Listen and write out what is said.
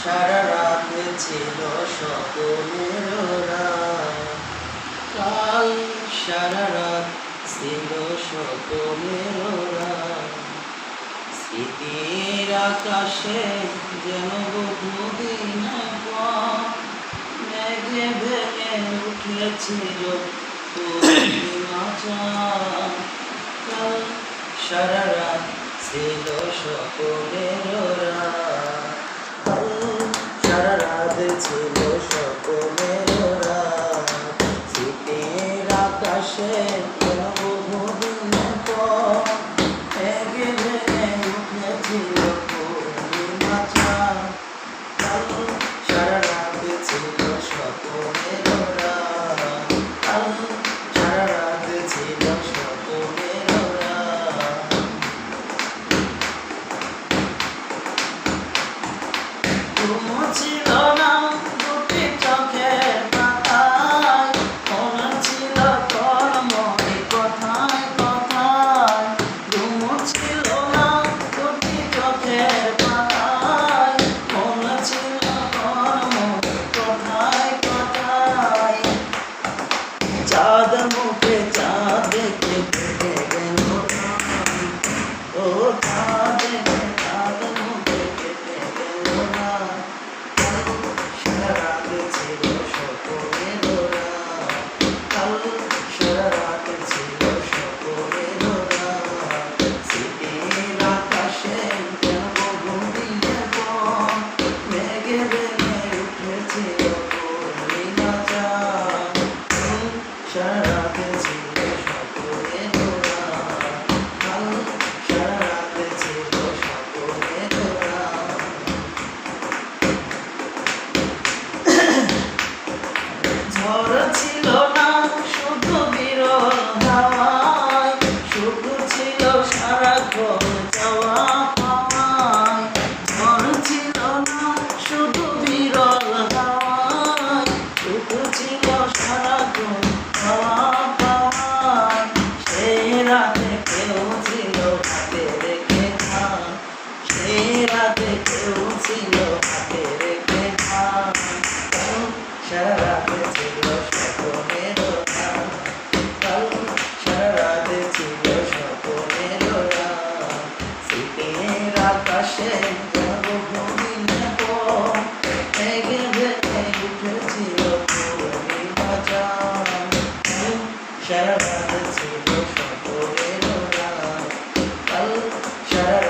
সারা রাত ছিল স্বপ্নের রাত, কাল সারা রাত ছিল স্বপ্নের রাত। স্মৃতির আকাশে যেন বহুদিন পর মেঘে ভেঙে উঠেছিল পূর্ণিমা চাঁদ। কাল সারা রাত ছিল স্বপ্নের রাত, কাল সারা রাত ছিল স্বপ্নের রাত। স্মৃতির আকাশে যেন বহুদিন পর মেঘে ভেঙে উঠেছিল পূর্ণিমা চাঁদ। কাল সারা রাত ছিল স্বপ্নের রাত, কাল সারা রাত ছিল স্বপ্নের রাত। ঘুম ছিল না দুটি চোখের পাতায়, মনে ছিল তোর মনে কথায় কথায়। ঘুম ছিল না দুটি চোখের পাতায়, মনে ছিল তোর মনে কথায় কথায়। চাঁদ মুখে চাঁদ দেখে কেটে গেল রাত, ও চাঁদ দেখে চাঁদ মুখে কেটে গেল রাত। সারা রাত ছিল স্বপ্নের রাত, কাল সারা রাত ছিল স্বপ্নের রাত। স্মৃতির আকাশে যেন বহুদিনের পর মেঘে ভেঙে উঠেছিল পূর্ণিমা চাঁদ। সারা রাত ছিল স্বপ্নের রাত, কাল সারা রাত ছিল স্বপ্নের রাত। ঝড় ছিল না শুধু বিরল হাওয়ায়, শুধু ছিল সারাক্ষণ চাওয়া পাওয়ায়। ঝড় ছিল না শুধু বিরল হাওয়ায়, শুধু ছিল সারাক্ষণ চাওয়া পাওয়ায়। সেই রাতে কেউ ছিল হাতে রেখে ধান, সেই রাতে কেউ ছিল হাতে রেখে ধান। সারা রাত ছিল স্বপ্নের রাত, কাল সারা রাত ছিল স্বপ্নের রাত। স্মৃতির আকাশে যেন বহুদিন পর মেঘে ভেঙে উঠেছিল পূর্ণিমা চাঁদ। সারা রাত ছিল স্বপ্নের রাত, কাল সারা